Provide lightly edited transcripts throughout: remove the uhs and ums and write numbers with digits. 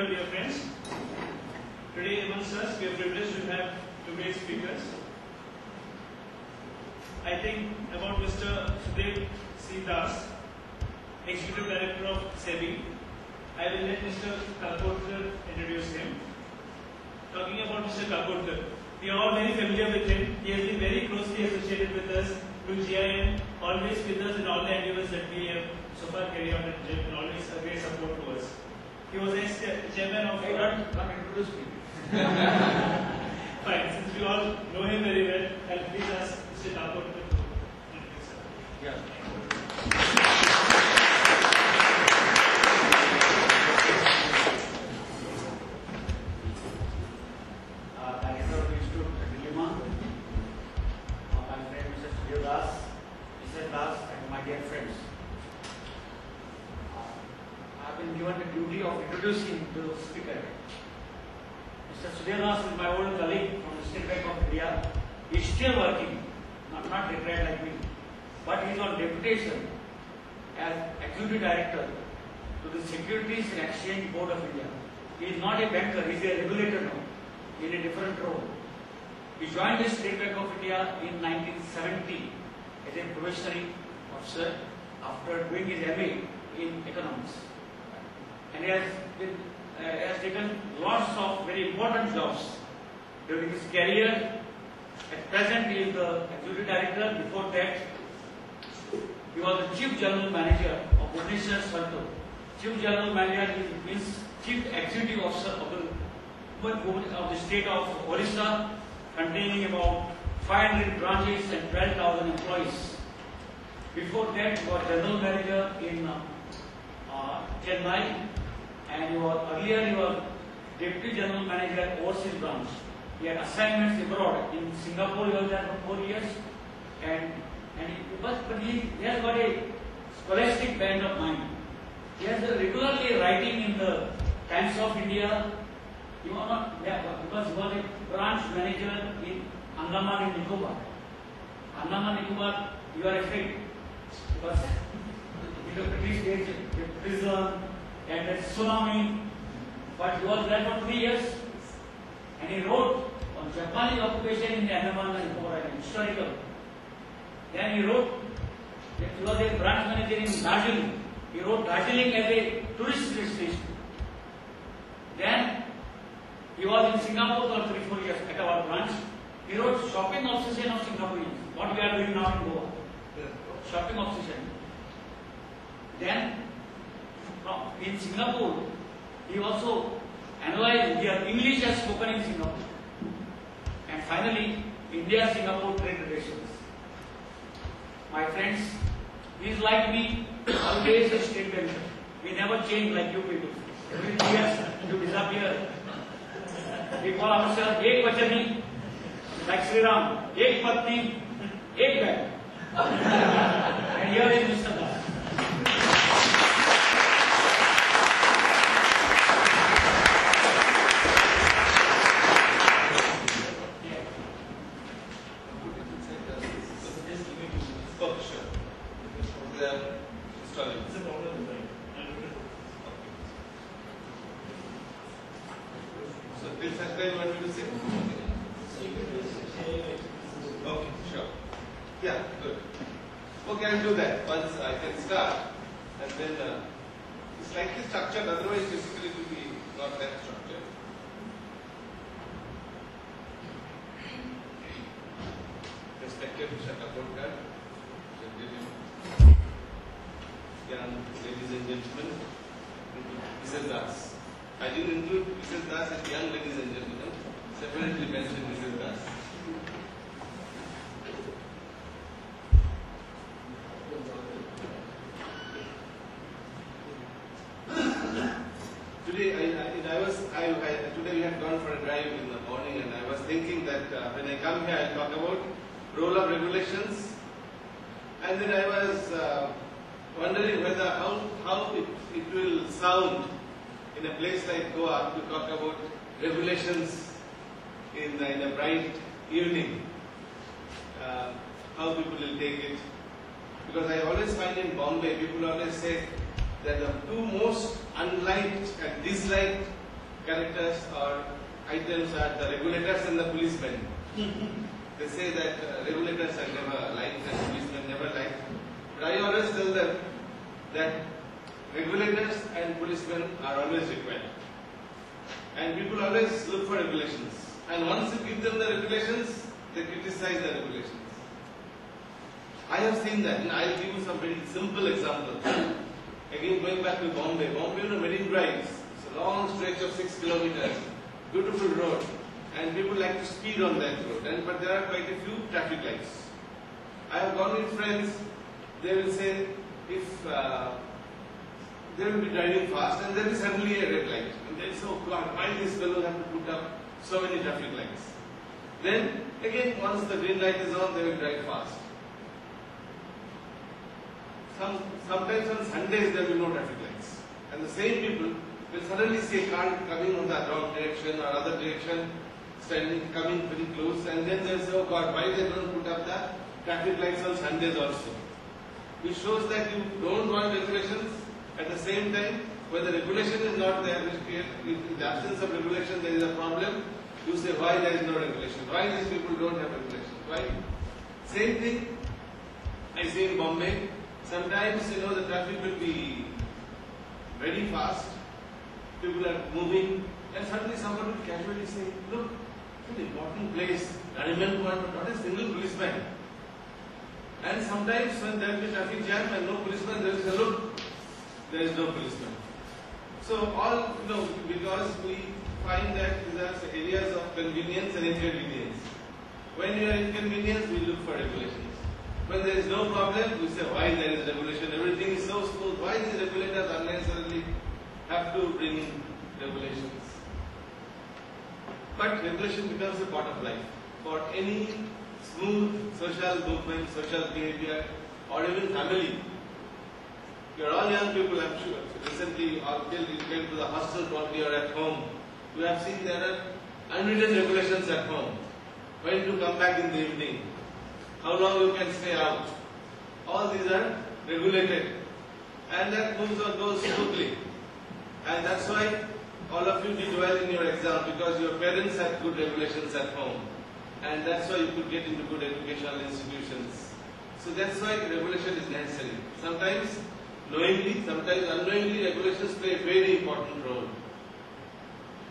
afternoon, dear friends. Today amongst us, we are privileged to have two great speakers. I think about Mr. Sudev C. Das, Executive Director of SEBI. I will let Mr. Kalpotkar introduce him. Talking about Mr. Kalpotkar, we are all very familiar with him. He has been very closely associated with us through GIM, always with us in all the endeavors that we have so far carried out at GIM, and always a great support to us. He was ex-chairman of... Come introduce me. Fine, since we all know him very well, I'll please ask Mr. Kalpotkar to introduce him. Yeah. Director of Institute Dilemma, my friend Mr. Sudev Das, Mr. Das, and my dear friends. I have been given the duty of introducing the speaker. Mr. Sudev Das is my old colleague from the State Bank of India. He is still working, not retired like me, but he is on deputation as Executive Director to the Securities and Exchange Board of India. He is not a banker, he is a regulator now, in a different role. He joined the State Bank of India in 1970 as a probationary officer after doing his MA in economics. And he has taken lots of very important jobs during his career. At present, he is the Executive Director. Before that, he was the Chief General Manager of Bhubaneswar Santo. Chief General Manager means Chief Executive Officer of the state of Orissa, containing about 500 branches and 12,000 employees. Before that, he was General Manager in Chennai, and earlier he was Deputy General Manager Overseas Branch. He had assignments abroad. In Singapore, he was there for 4 years, but he has got a scholastic bent of mind. He has regularly writing in the Times of India. He was not there because he was a branch manager in Andaman and Nicobar. Andaman and Nicobar, you are afraid because in the British days, the prison and the tsunami. But he was there for 3 years, and he wrote on Japanese occupation in the Andaman and Nicobar Island, historical. Then he wrote that he was a branch manager in Darjeeling. He wrote Darjeeling as a tourist destination. Then he was in Singapore for 3-4 years at our branch. He wrote Shopping Obsession of Singaporeans, what we are doing now in Goa. Shopping Obsession. Then in Singapore, he also analyzed their English as spoken in Singapore. And finally, India-Singapore trade relations. My friends, he is like me, always a state banker. We never change like you people. Every 3 years, you disappear. We call ourselves Ek Vachani, like Sri Ram, Ek Patni, Ek Bag. And here is Mr. Das. I'll do that once I can start, and then it's slightly structured, otherwise physically it will be not that structured. Respected Mr. Kalpotkar, young ladies and gentlemen, Mrs. Das. I didn't include Mrs. Das as young ladies and gentlemen, separately mentioned Mrs. Das. Today we had gone for a drive in the morning, and I was thinking that when I come here, I'll talk about role of regulations, and then I was wondering whether how it will sound in a place like Goa to talk about regulations in a bright evening. How people will take it, because I always find in Bombay, people always say that the two most unliked and disliked characters or items are the regulators and the policemen. They say that regulators are never liked and policemen never liked. But I always tell them that regulators and policemen are always required. And people always look for regulations. And once you give them the regulations, they criticize the regulations. I have seen that, and I'll give you some very simple examples. Again, going back to Bombay. Bombay, Marine Drive, it's a long stretch of 6 kilometers, beautiful road, and people like to speed on that road. But there are quite a few traffic lights. I have gone with friends. They will say, if they will be driving fast, and there is suddenly a red light, and they say, "Oh God, why this fellow have to put up so many traffic lights?" Then again, once the green light is on, they will drive fast. Sometimes on Sundays there will be no traffic lights, and the same people will suddenly see a car coming on the wrong direction or other direction, coming very close, and then they will say, "Oh God, why they don't put up the traffic lights on Sundays also?" Which shows that you don't want regulations. At the same time, when the regulation is not there, in the absence of regulation there is a problem, you say, why there is no regulation? Why these people don't have regulation? Why? Same thing I see in Bombay. Sometimes, the traffic will be very fast, people are moving, and suddenly someone will casually say, "Look, it's an important place, Nariman Point, but not a single policeman." And sometimes when there will be traffic jam and no policeman, they will say, "Look, there is no policeman." So all, because we find that these are areas of convenience and inconvenience. When you are inconvenienced, we look for regulations. When there is no problem, we say, why there is regulation? Everything is so smooth. Why these regulators unnecessarily have to bring in regulations? But regulation becomes a part of life. For any smooth social movement, social behavior, or even family. You are all young people, I'm sure. Recently, till you came to the hostel probably or at home, you have seen there are unwritten regulations at home. When to come back in the evening, how long you can stay out. All these are regulated. And that moves on, goes smoothly. And that's why all of you did well in your exam, because your parents had good regulations at home. And that's why you could get into good educational institutions. So that's why regulation is necessary. Sometimes knowingly, sometimes unknowingly, regulations play a very important role.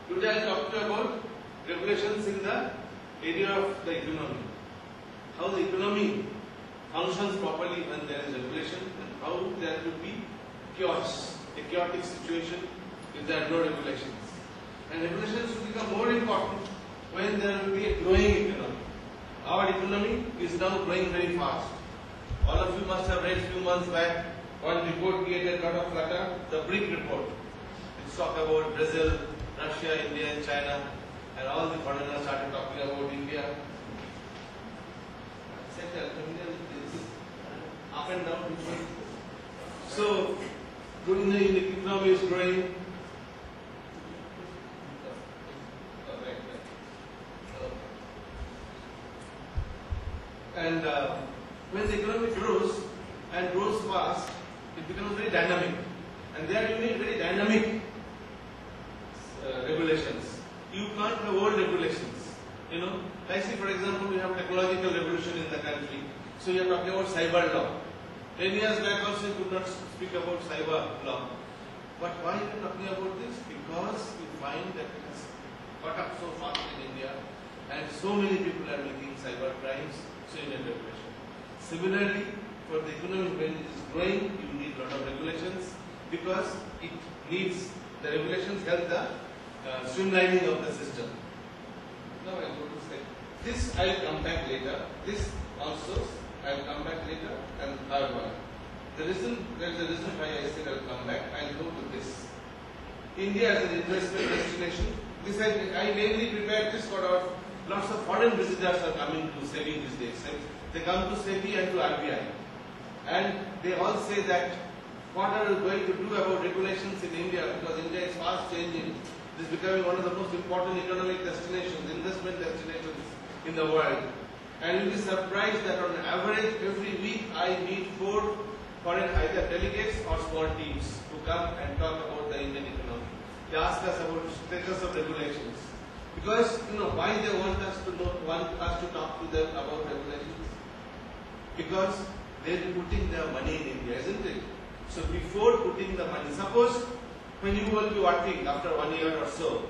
Today I will talk to you about regulations in the area of the economy. How the economy functions properly when there is regulation, and how there could be chaos, a chaotic situation if there are no regulations. And regulations will become more important when there will be a growing economy. Our economy is now growing very fast. All of you must have read a few months back one report created a lot of clutter, the BRIC report. It talked about Brazil, Russia, India and China, and all the foreigners started talking about India. Up and down. So, the economy is growing. And when the economy grows and grows fast, it becomes very dynamic. And there you need very dynamic regulations. You can't have old regulations. Like say for example, we have technological revolution in the country. So you are talking about cyber law. 10 years back also you could not speak about cyber law. But why are you talking about this? Because we find that it has got up so fast in India and so many people are making cyber crimes, so you need regulation. Similarly, for the economy when it is growing, you need a lot of regulations because it needs, the regulations help the streamlining of the system. Now I go to say, this I will come back later, this also I will come back later, and third one. There is a reason why I said I will come back, I will go to this. India as an investment destination, this I mainly prepared this for our, lots of foreign visitors are coming to SEBI these days. They come to SEBI and to RBI. And they all say that what are we going to do about regulations in India, because India is fast changing. It is becoming one of the most important economic destinations, investment destinations in the world. And you'll be surprised that on average every week I meet 4 foreign either delegates or small teams who come and talk about the Indian economy. they ask us about status of regulations. Because why they want us to talk to them about regulations? Because they're putting their money in India, isn't it? So before putting the money, suppose when you will be working after 1 year or so,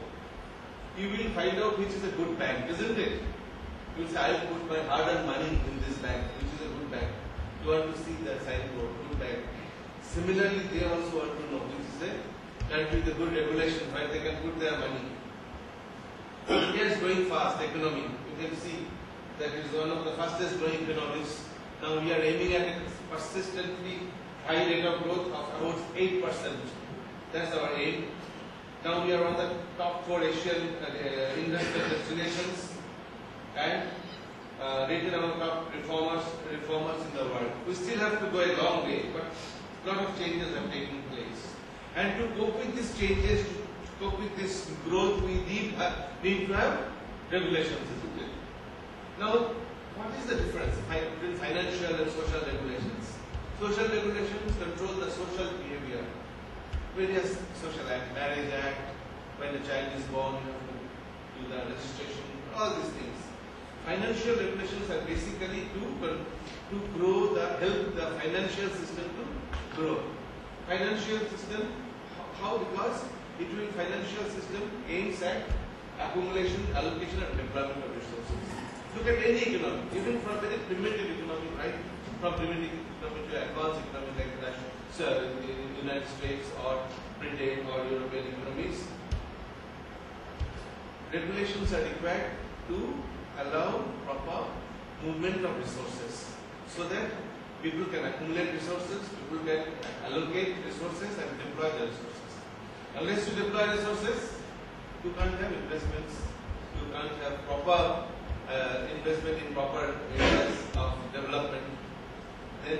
you will find out which is a good bank, isn't it? You will say, I will put my hard-earned money in this bank, which is a good bank. You want to see the signboard, good bank. Similarly, they also want to know which is a country with a good regulation, where they can put their money. India is growing fast, economy. You can see that it is one of the fastest growing economies. Now we are aiming at a persistently high rate of growth of about 8%. That's our aim. Now we are one of the top 4 Asian investment destinations and rated among top reformers in the world. We still have to go a long way, but a lot of changes have taken place. And to cope with these changes, to cope with this growth, we need to have regulations, isn't it? Now, what is the difference between financial and social regulations? Social regulations control the social behavior. Various social act, marriage act, when a child is born, you have to do the registration, all these things. Financial regulations are basically to grow help the financial system to grow. Financial system, how? Because between financial system aims at accumulation, allocation and deployment of resources. Look at any economy, even from very primitive economy, right? From primitive economy to advanced economy like the United States or Britain or European economies. Regulations are required to allow proper movement of resources so that people can accumulate resources, people can allocate resources and deploy the resources. Unless you deploy resources, you can't have investments, you can't have proper investment in proper areas of development. Then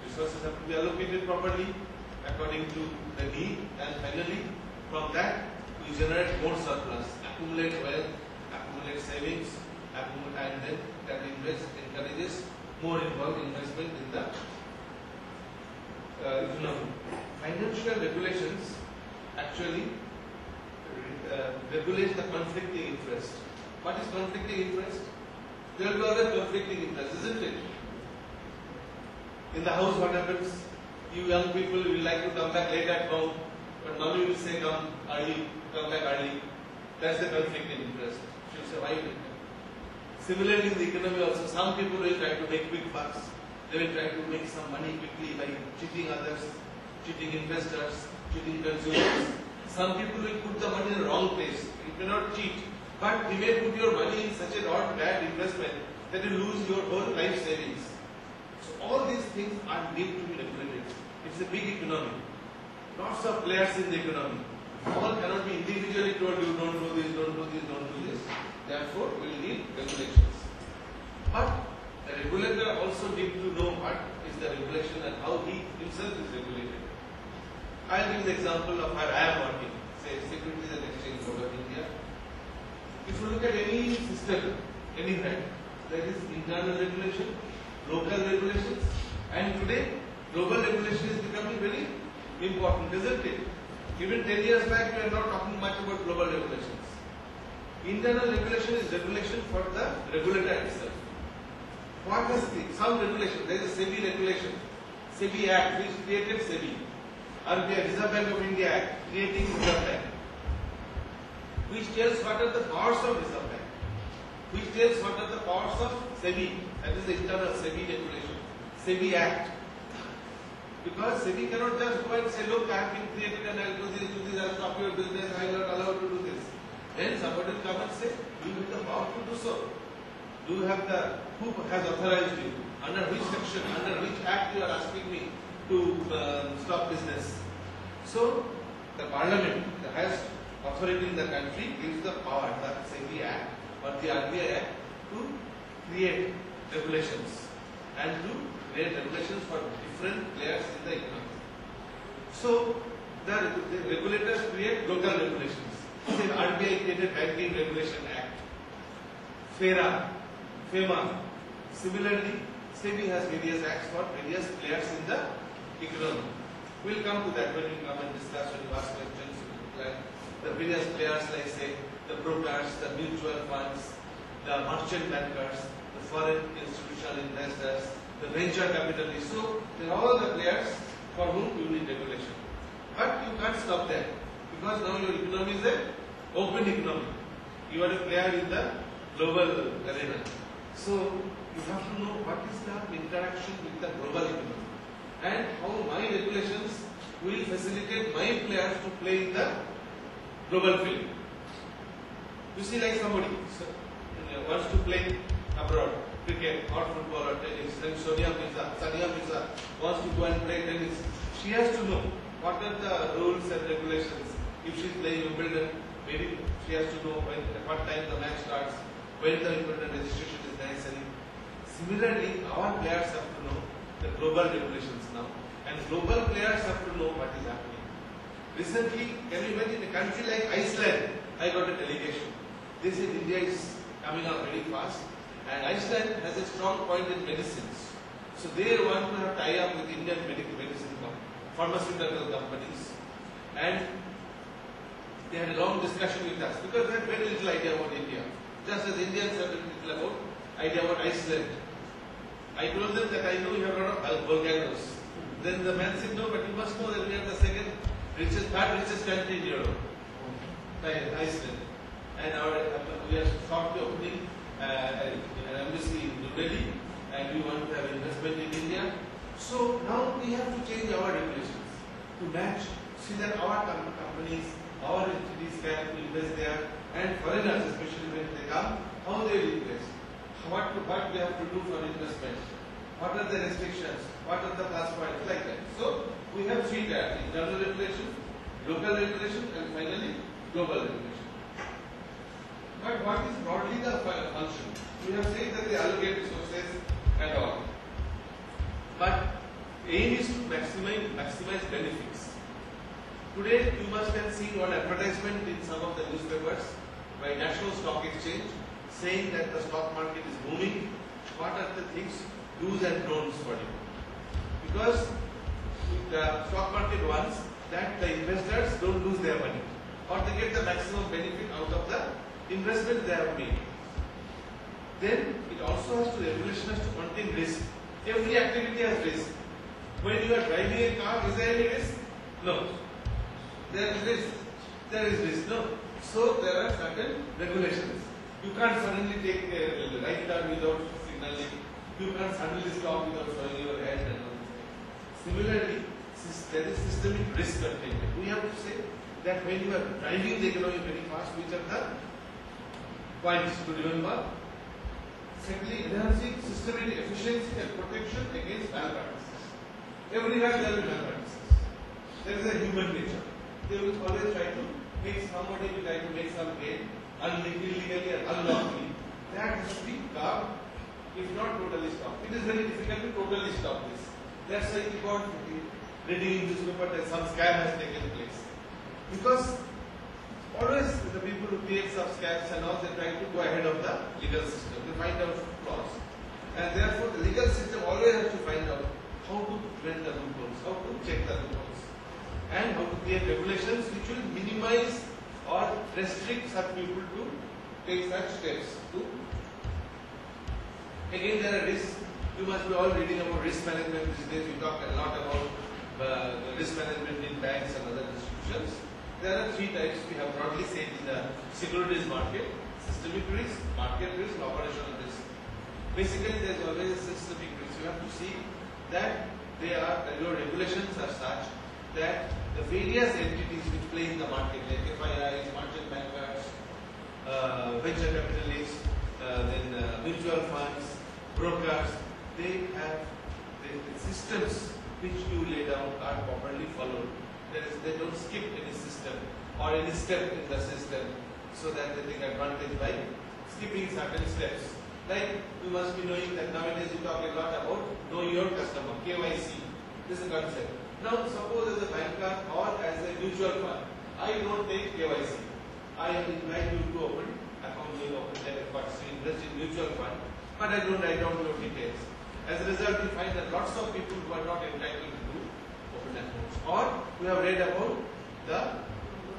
resources have to be allocated properly according to the need, and finally from that we generate more surplus, accumulate wealth, accumulate savings, and then that encourages more investment in the economy. Financial regulations actually regulate the conflicting interest. What is conflicting interest? There will be always conflicting interest, isn't it? In the house, what happens? You young people will like to come back late at home, but mommy will say come back early. That's the conflicting interest. She will say, why? Similarly, in the economy also, some people will try to make quick bucks. They will try to make some money quickly by cheating others, cheating investors, cheating consumers. Some people will put the money in the wrong place. You cannot cheat, but you may put your money in such an odd bad investment that you lose your whole life savings. So all these things need to be regulated. It's a big economy. Lots of players in the economy. All cannot be individually told you don't do this, don't do this, don't do this. Therefore, we will need regulations. But the regulator also needs to know what is the regulation and how he himself is regulated. I will give the example of how I am working, say Securities and Exchange Board of India. If you look at any system, anywhere, there is internal regulation, local regulations, and today global regulation is becoming very important, isn't it? Even 10 years back, we are not talking much about global regulations. Internal regulation is regulation for the regulator itself. What is some regulation? There is a SEBI regulation, SEBI Act, which created SEBI. RBI, Reserve Bank of India Act, creating Reserve Bank, which tells what are the powers of Reserve Bank, which tells what are the powers of SEBI, that is the internal SEBI regulation, SEBI Act. Because SEBI cannot just go and say, look, I have been created and I will do this, I will stop your business, I will not allow you to do this. Then somebody will come and say, you have the power to do so. You have who has authorized you? Under which section, under which act you are asking me to stop business? So, the parliament, the highest authority in the country, gives the power, the SEBI Act or the RBI Act, to create regulations and to create regulations for different players in the economy. So, the regulators create local regulations. Say RBI created Banking Regulation Act, FERA, FEMA. Similarly, SEBI has various acts for various players in the economy. We will come to that when we come and discuss, when you ask questions, you reply. the various players like say the brokers, the mutual funds, the merchant bankers, the foreign institutional investors, the venture capitalists. So they are all the players for whom you need regulation. But you can't stop there because now your economy is an open economy. You are a player in the global arena. So you have to know what is the interaction with the global economy and how my regulations will facilitate my players to play in the global field. You see, like somebody wants to play abroad, cricket or football or tennis, then Sania Mirza wants to go and play tennis. She has to know what are the rules and regulations. If she is playing Wimbledon, maybe she has to know when, at what time the match starts, when the Wimbledon registration is necessary. Similarly, our players have to know the global regulations now, and global players have to know what is happening. Recently, can you imagine a country like Iceland? I got a delegation. They said India is coming up very fast, and Iceland has a strong point in medicines. So they want to have tie-up with Indian medicine pharmaceutical companies, and they had a long discussion with us because they had very little idea about India. Just as Indians have very little about idea about Iceland. I told them that I know you have a lot of volcanoes. Then the man said, no, but you must know that we are the third richest country in Europe, Iceland. And we are shortly opening an embassy in New Delhi, and we want to have investment in India. So now we have to change our regulations to match, see that our companies, our entities can invest there, and foreigners, especially when they come, how they will invest, what they have to do for investment, what are the restrictions, what are the plus points, like that. So we have three tiers: internal regulation, local regulation, and finally global regulation. But what is broadly the function? We have said that they allocate resources and all. But aim is to maximize benefits. Today you must have seen one advertisement in some of the newspapers by National Stock Exchange saying that the stock market is booming. What are the things, do's and don'ts for you? Because the stock market wants that the investors don't lose their money, or they get the maximum benefit out of the investment they have made. Then it also has to, regulation has to contain risk. Every activity has risk. When you are driving a car, is there any risk? No. There is risk. There is risk. No. So there are certain regulations. You can't suddenly take a right turn without signaling. You can't suddenly stop without showing your hand and all. Similarly, there is systemic risk containment. We have to say that when you are driving the economy very fast, which are the points to remember. Secondly, enhancing systemic efficiency and protection against malpractices. Everywhere there will be malpractices. There is a human nature. They will always try to make somebody will try to make some gain illegally and unlawfully. That has to be curbed, if not totally stopped. It is very difficult to totally stop this. That's why you got reading in newspaper that some scam has taken place. Because always the people who create some scams and all, they try to go ahead of the legal system. They find out flaws. And therefore the legal system always has to find out how to prevent the loopholes, how to check the loopholes, and how to create regulations which will minimize or restrict such people to take such steps. Again, there are risks. You must be all reading about risk management these days. We talk a lot about the risk management in banks and other institutions. There are three types we have broadly said in the securities market: systemic risk, market risk, operational risk. Basically, there is always a systemic risk. You have to see that your regulations are such that the various entities which play in the market, like FIIs, merchant bankers, venture capitalists, then mutual funds, brokers, they have the systems which you lay down are properly followed. They don't skip any system or any step in the system so that they take advantage by skipping certain steps. Like you must be knowing that nowadays you talk a lot about know your customer, KYC. This is a concept. Now suppose as a banker or as a mutual fund, I don't take KYC. I invite you to open account, you open that invest in mutual fund, but I don't write down your details. As a result, you find that lots of people who are not entitled to open accounts. Or we have read about the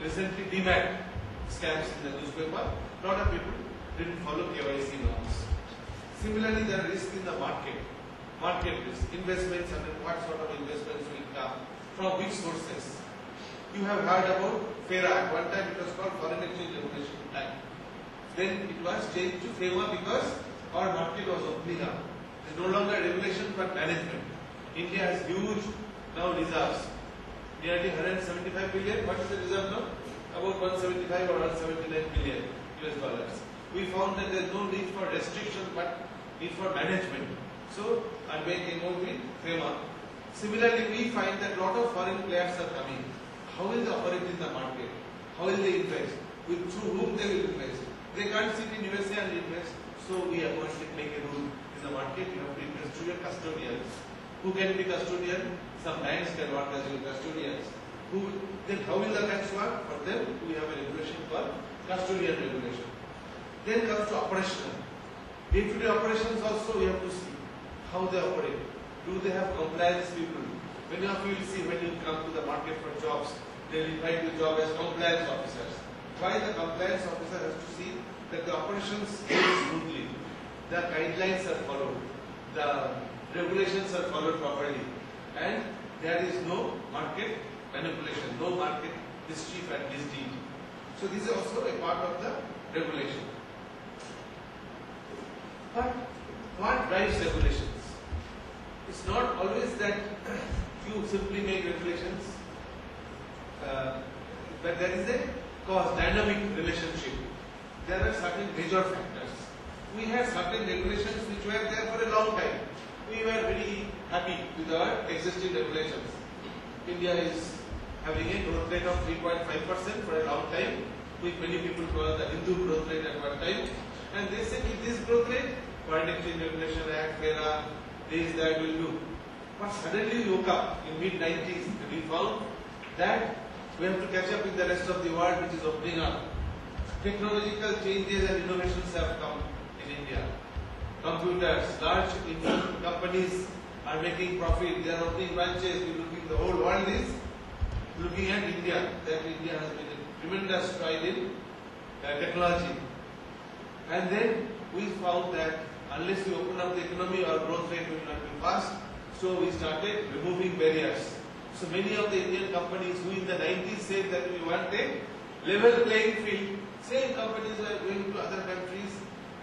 recently demat scams in the newspaper. A lot of people didn't follow KYC norms. Similarly, there are risks in the market. Market risk, investments, and what sort of investments will come, from which sources. You have heard about FERA. At one time it was called Foreign Exchange Regulation Act. Then it was changed to FEMA because our market was opening up. It is no longer regulation but management. India has huge now reserves, nearly 175 billion. What is the reserve now? About 175 or 179 billion US dollars. We found that there is no need for restriction but need for management. So RBI came out with FEMA. Similarly, we find that a lot of foreign players are coming. How will they operate in the market? How will they invest? Through whom they will invest? They can't sit in USA and invest. So we are going to make a rule in the market. You have to invest through your custodians. Who can be custodian? Some banks can work as your custodians. Then how will the banks work? For them, we have a regulation called custodian regulation. Then comes to operational. Day-to-day operations also we have to see how they operate. Do they have compliance people? Many of you will see when you come to the market for jobs, they will invite you job as compliance officers. Why the compliance officer has to see that the operations go smoothly, the guidelines are followed, the regulations are followed properly, and there is no market manipulation, no market mischief and misdeed. So this is also a part of the regulation. But what drives regulations? It's not always that you simply make regulations, but there is a cause, dynamic relationship. There are certain major factors. We had certain regulations which were there for a long time. We were very happy with our existing regulations. India is having a growth rate of 3.5% for a long time, which many people call the Hindu growth rate at one time. And they said, with this growth rate, Foreign Exchange Regulation Act, FERA, this, that will do. But suddenly we woke up in mid-90s and we found that we have to catch up with the rest of the world which is opening up. Technological changes and innovations have come in India. Computers, large Indian companies are making profit, they are opening branches, the whole world is looking at India, that India has been a tremendous stride in technology. And then we found that unless we open up the economy, our growth rate will not be fast. So we started removing barriers. So many of the Indian companies who in the 90s said that we want a level playing field, same companies were going to other countries,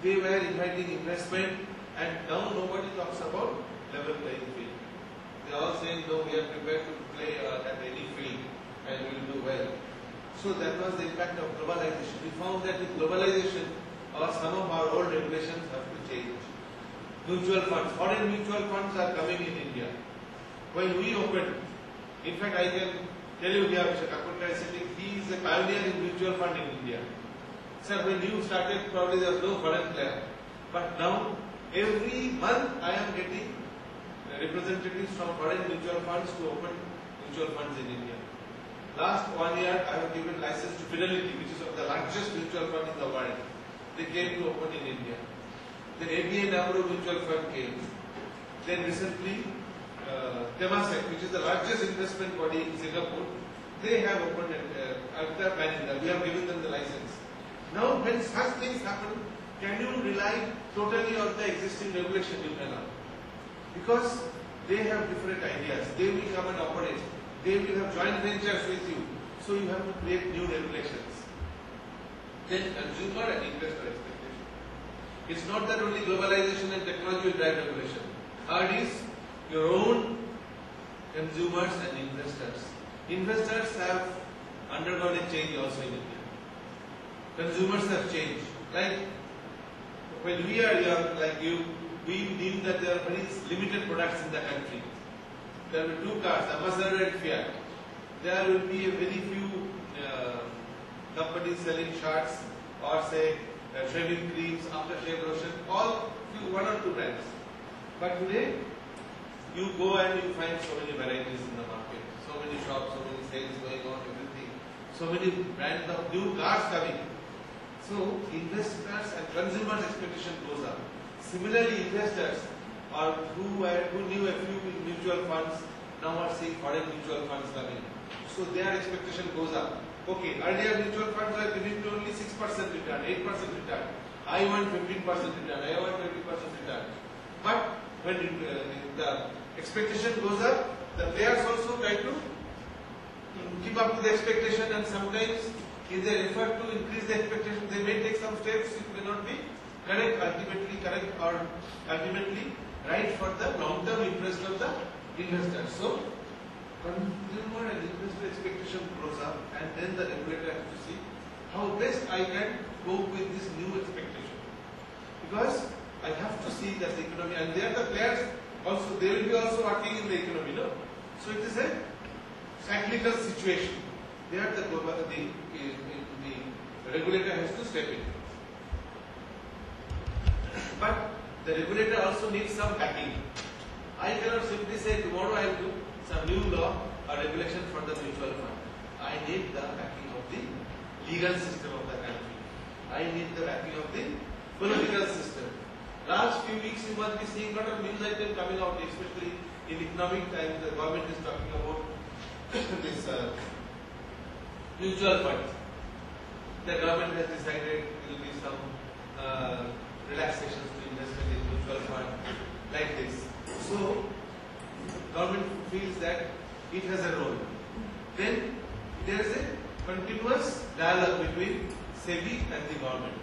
they were inviting investment, and now nobody talks about level playing field. They are all saying, no, we are prepared to play at any field and we will do well. So that was the impact of globalization. We found that with globalization, some of our old regulations have to change. Mutual funds, foreign mutual funds are coming in India. When we opened, in fact I can tell you here, Mr. Kakurka is sitting, he is a pioneer in mutual fund in India. Sir, when you started, probably there was no foreign player. But now, every month I am getting representatives from foreign mutual funds to open mutual funds in India. Last 1 year, I have given license to Fidelity, which is of the largest mutual fund in the world. They came to open in India. Then ABN AMRO mutual fund came. Then recently, Temasek, which is the largest investment body in Singapore, they have opened after planning that. We have given them the license. Now, when such things happen, can you rely totally on the existing regulation? You cannot. Because they have different ideas. They will come and operate. They will have joint ventures with you. So you have to create new regulations. Then consumer and investor expectation. It's not that only globalization and technology will drive regulation. Third is your own consumers and investors. Investors have undergone a change also in India. Consumers have changed. Like when we are young, like you, we knew that there are very limited products in the country. There will be two cars, Ambassador and Fiat. There will be a very few companies selling shirts or say shaving creams, aftershave lotion, all few, one or two brands. But today, you go and you find so many varieties in the market, so many shops, so many sales going on, everything, so many brands of new cars coming. So investors and consumers' expectation goes up. Similarly, investors or who knew a few mutual funds now are seeing foreign mutual funds coming. So their expectation goes up. Okay, earlier mutual funds were giving me only 6% return, 8% return. I want 15% return, I want 20% return. But when the expectation goes up, the players also try to keep up to the expectation, and sometimes in their effort to increase the expectation, they may take some steps. It may not be correct, ultimately correct, or ultimately right for the long-term interest of the investor. So, consumer and investor expectation grows up, and then the regulator has to see how best I can cope with this new expectation. Because I have to see that the economy, and they are the players also, they will be also working in the economy, no? So it is a cyclical situation. There the regulator has to step in. But the regulator also needs some backing. I cannot simply say tomorrow I will do some new law or regulation for the mutual fund. I need the backing of the legal system of the country. I need the backing of the political system. Last few weeks you must be seeing a lot of news items coming out, especially in economic times. The government is talking about this mutual fund. The government has decided there will be some relaxations to investment in mutual fund like this. So, government feels that it has a role. Then there is a continuous dialogue between SEBI and the government.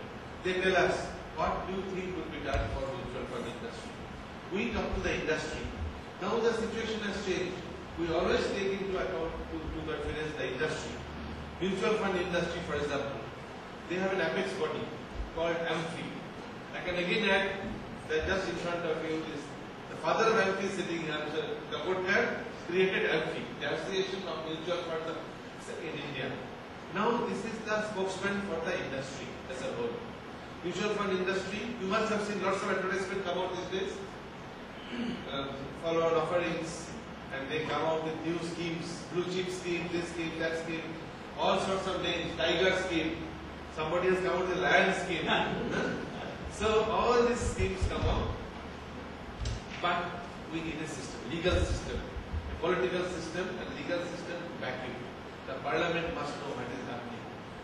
They tell us, what do you think would be done for mutual fund industry? We talk to the industry. Now the situation has changed. We always take into account to finance the industry. Mutual fund industry, for example, they have an apex body called AMFI. I can again add that just in front of you is the father of AMFI sitting here, Mr. Kapotkar, created AMFI, the Association of Mutual Funds in India. Now this is the spokesman for the industry as a whole. Mutual fund industry, you must have seen lots of advertisements come out these days. Follow-on offerings, and they come out with new schemes, blue chip scheme, this scheme, that scheme, all sorts of names, tiger scheme. Somebody has come out with lion scheme. So all these schemes come out, but we need a system, legal system, a political system, and legal system backing. The parliament must know what is happening.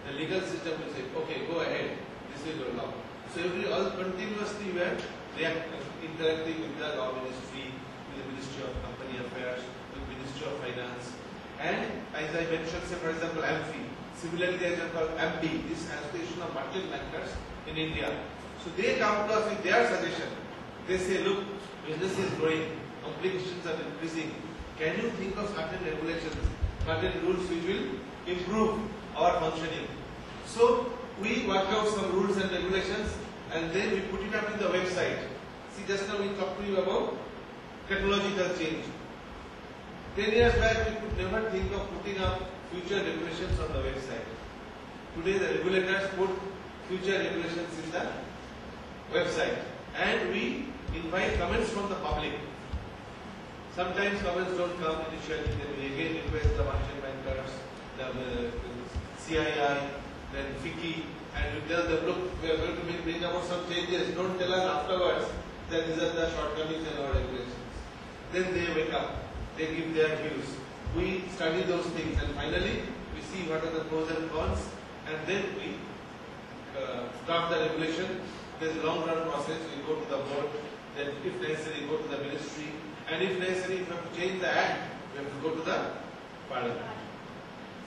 The legal system will say, okay, go ahead, this is your law. So all continuously we are interacting with the law ministry, with the Ministry of Company Affairs, with the Ministry of Finance, and as I mentioned, say for example, AMFI. Similarly, there is called AMBI, this Association of Merchant Bankers in India. So they come to us with their suggestion. They say, look, business is growing, complications are increasing. Can you think of certain regulations, certain rules which will improve our functioning? So we work out some rules and regulations, and then we put it up in the website. See, just now we talked to you about technological change. 10 years back, we could never think of putting up future regulations on the website. Today, the regulators put future regulations in the website, and we invite comments from the public. Sometimes comments don't come initially, then we again request the merchant bankers, the CII, then FICCI, and we tell them, look, we are going to bring about some changes. Don't tell us afterwards that these are the shortcomings in our regulations. Then they wake up, they give their views. We study those things, and finally we see what are the pros and cons, and then we draft the regulation. There is a long run process. We go to the board, then if necessary go to the ministry, and if necessary, if we have to change the act, we have to go to the parliament.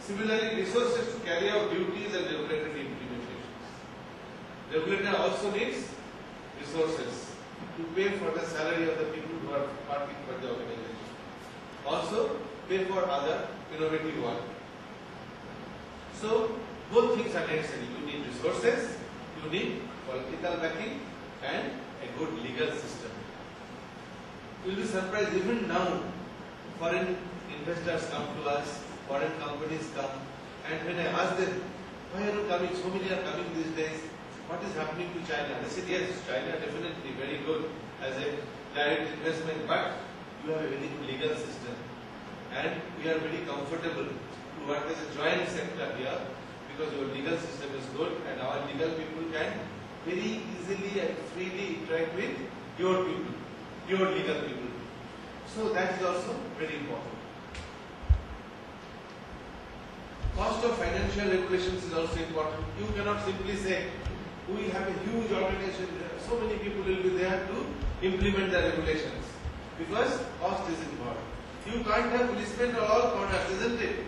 Similarly, resources to carry out duties and regulatory implementations. Regulator also needs resources to pay for the salary of the people who are working for the organization. Also, pay for other innovative work. So, both things are necessary. You need resources, you need political backing, and a good legal system. You will be surprised, even now, foreign investors come to us, foreign companies come, and when I ask them, why are you coming, so many are coming these days, what is happening to China? They said, yes, China definitely very good as a direct investment, but you have a very good legal system. And we are very comfortable to work as a joint sector here because your legal system is good and our legal people can very easily and freely interact with your people, your legal people. So that is also very important. cost of financial regulations is also important. You cannot simply say, we have a huge organization, so many people will be there to implement the regulations, because cost is involved. You can't have policemen on all corners, isn't it?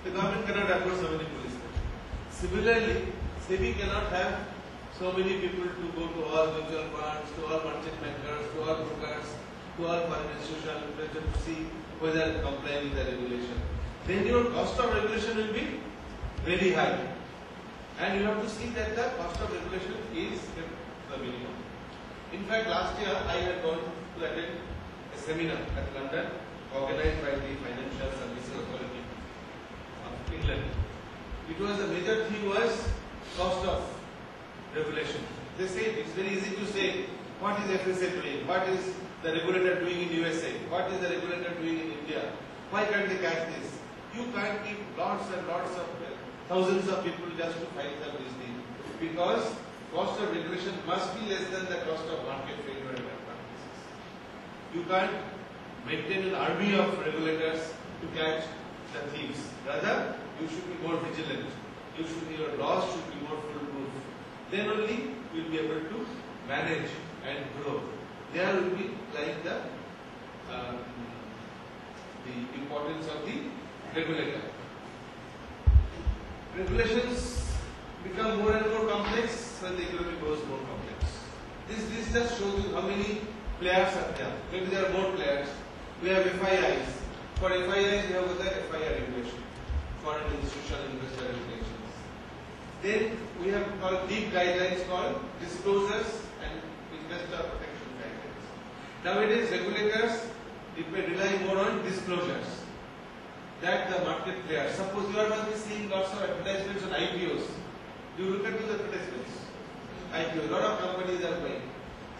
The government cannot afford so many policemen. Similarly, SEBI cannot have so many people to go to all mutual funds, to all merchant bankers, to all brokers, to all foreign institutional investors to see whether complying with the regulation. Then your cost of regulation will be very high. And you have to see that the cost of regulation is the minimum. In fact, last year I had gone to attend a seminar at London organized by the Financial Services Authority of England. It was the major theme was cost of regulation. They say it's very easy to say what is FSA doing, what is the regulator doing in USA, what is the regulator doing in India, why can't they catch this? You can't keep lots and lots of thousands of people just to fight them this thing, because cost of regulation must be less than the cost of market failure and malpractices. You can't maintain an army of regulators to catch the thieves. Rather, you should be more vigilant. Your laws should be more foolproof. Then only you will be able to manage and grow. There will be like the importance of the regulator. Regulations become more and more complex when the economy grows more complex. This just shows you how many players are there. Maybe there are more players. We have FIIs. For FIIs, we have the FII regulation, foreign institutional investor regulations. Then we have called deep guidelines called disclosures and investor protection guidelines. Nowadays, regulators rely more on disclosures that the market players. Suppose you are not seeing lots of advertisements on IPOs. Do you look at those advertisements? IPOs, a lot of companies are buying.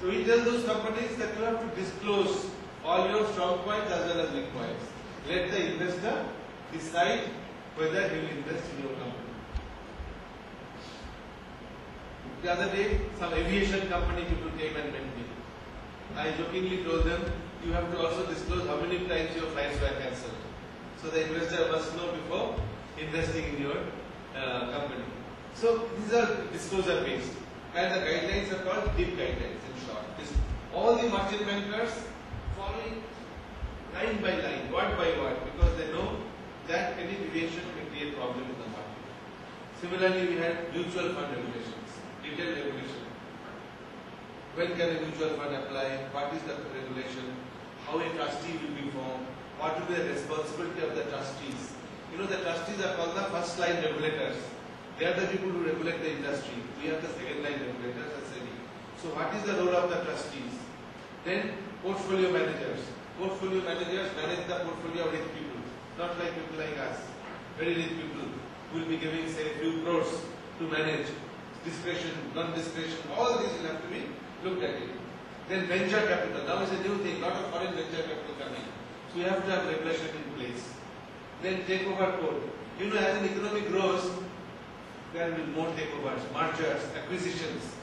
So we tell those companies that you have to disclose all your strong points as well as weak points. Let the investor decide whether he will invest in your company. The other day, some aviation company people came and met me. I jokingly told them, you have to also disclose how many times your flights were cancelled. So the investor must know before investing in your company. So these are disclosure based, and the guidelines are called deep guidelines in short. All the merchant bankers following line by line, word by word, because they know that any deviation may create problem in the market. Similarly, we had mutual fund regulations, detailed regulation. When can a mutual fund apply? What is the regulation? How a trustee will be formed? What will be the responsibility of the trustees? You know, the trustees are called the first line regulators. They are the people who regulate the industry. We have the second line regulators as SEBI. So what is the role of the trustees? Then portfolio managers. Portfolio managers manage the portfolio of rich people, not like people like us. Very rich people who will be giving say a few crores to manage. Discretion, non-discretion, all these will have to be looked at it. Then venture capital. Now is a new thing, lot of foreign venture capital coming. So you have to have regulation in place. Then takeover code. You know, as an economy grows, there will be more takeovers, mergers, acquisitions.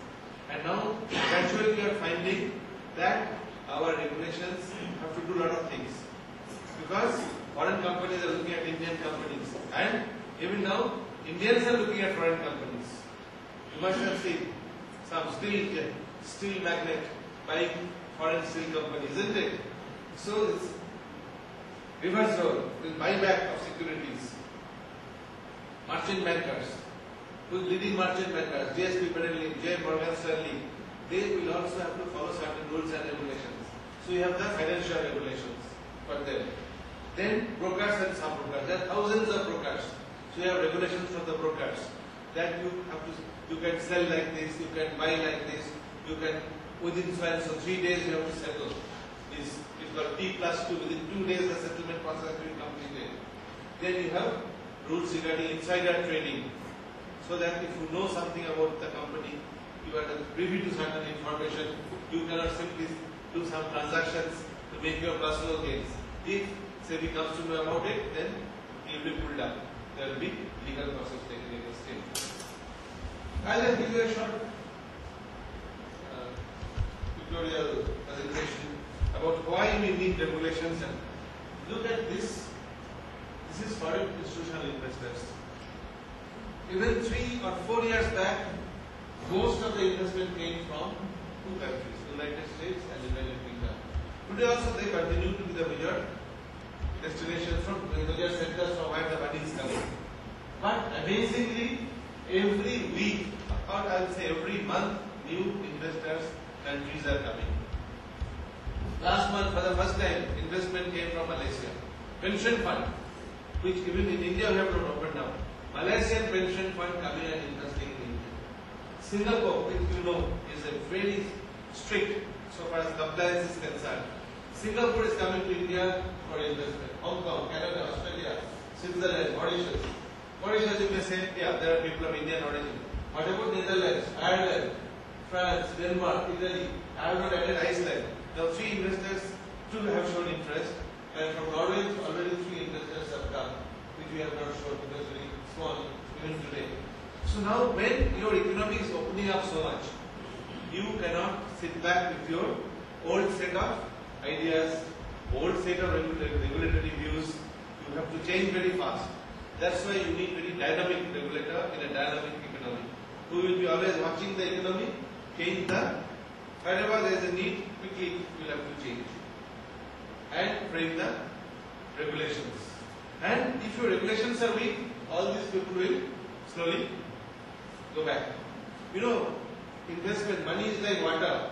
And now, gradually we are finding that our regulations have to do a lot of things. Because foreign companies are looking at Indian companies. And even now, Indians are looking at foreign companies. You must have seen some steel magnate buying foreign steel companies, isn't it? So it's reverse role, the buyback of securities. Merchant bankers, who leading merchant bankers, JSP Federal, J. Morgan Stanley, they will also have to follow certain rules and regulations. So you have the financial regulations for them. Then brokers and sub-brokers. There are thousands of brokers. So you have regulations for the brokers that you can sell like this, you can buy like this, you can within so 3 days you have to settle. It's called T+2. Within 2 days the settlement process will be completed. Then you have rules regarding insider trading. So that if you know something about the company, you are privy to certain information, you cannot simply do some transactions to make your personal gains. If SEBI comes to know about it, then you will be pulled up. There will be legal process taken against him. I'll just give you a short tutorial presentation about why we need regulations. And look at this. This is foreign institutional investors. Even 3 or 4 years back, most of the investment came from two countries, United States and United Kingdom. Today also they continue to be the major destinations from major centers from where the money is coming. But amazingly, every week, or I will say every month, new investors, countries are coming. Last month, for the first time, investment came from Malaysia. Pension fund, which even in India we have not opened now. Malaysian pension fund coming and investing in India. Singapore, which you know is a very strict so far as compliance is concerned. Singapore is coming to India for investment. Hong Kong, Canada, Australia, Switzerland, Mauritius. Mauritius, you may say, yeah, there are people of Indian origin. What about Netherlands, Ireland, France, Denmark, Italy? I have not added Iceland. Now 3 investors too have shown interest, and from Norway already 3 investors have come, which we have not shown because very small even today. So now when your economy is opening up so much, you cannot sit back with your old set of ideas, old set of regulatory views. You have to change very fast. That's why you need very dynamic regulator in a dynamic economy, who will be always watching the economy, change the, wherever there is a need, quickly you will have to change and frame the regulations. And if your regulations are weak, all these people will slowly go back. You know, investment, money is like water,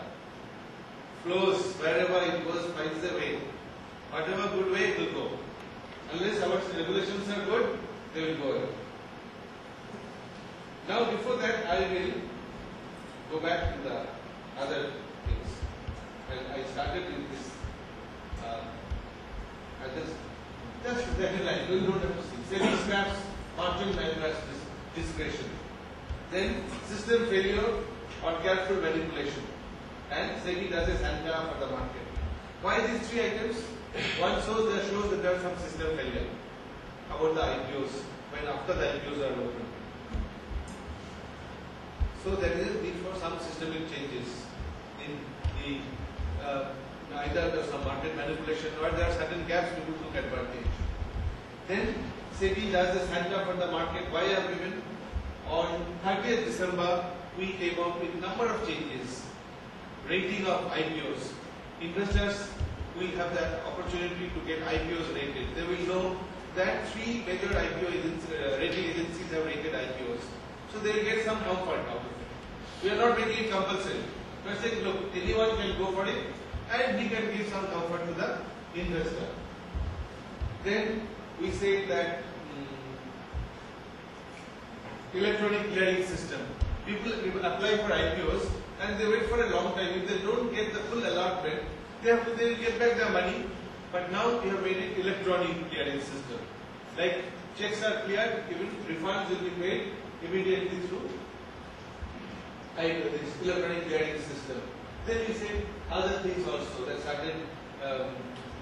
flows wherever it goes, finds a way. Whatever good way it will go. Unless our regulations are good, they will go away. Now before that, I will go back to the other things. And I started with this, just the headline, you don't have to see. SEBI scraps margin managers discretion. Then system failure or careful manipulation. And SEBI does a Santa for the market. Why these 3 items? One shows that there are some system failure about the IPOs, when after the IPOs are open. So there is a need for some systemic changes in the either there is some market manipulation or there are certain gaps people took advantage. Then SEBI does a Santa for the market. Why are given? On 30th December, we came out with a number of changes. Rating of IPOs. Investors will have the opportunity to get IPOs rated. They will know that 3 major IPO rating agencies have rated IPOs. So they will get some comfort out of it. We are not making it compulsory. We are saying, look, anyone can go for it and he can give some comfort to the investor. Then we say that electronic clearing system. People apply for IPOs and they wait for a long time. If they don't get the full allotment, they will get back their money. But now we have made it electronic clearing system. Like checks are cleared, even refunds will be paid immediately through this electronic clearing system. Then we say other things also, that certain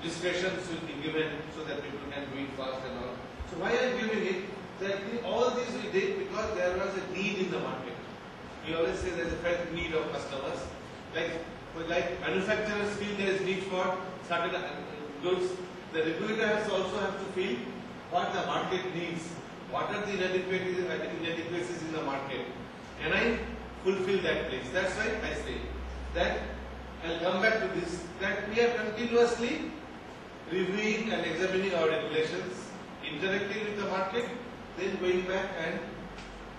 discretions will be given so that people can do it fast and all. So why I am giving it? That all these we did because there was a need in the market. We always say there is a felt need of customers. Like manufacturers feel there is need for certain goods. The regulator has also have to feel what the market needs. What are the inadequacies in the market? Can I fulfill that place? That's why I say that I'll come back to this, that we are continuously reviewing and examining our regulations, interacting with the market, then going back and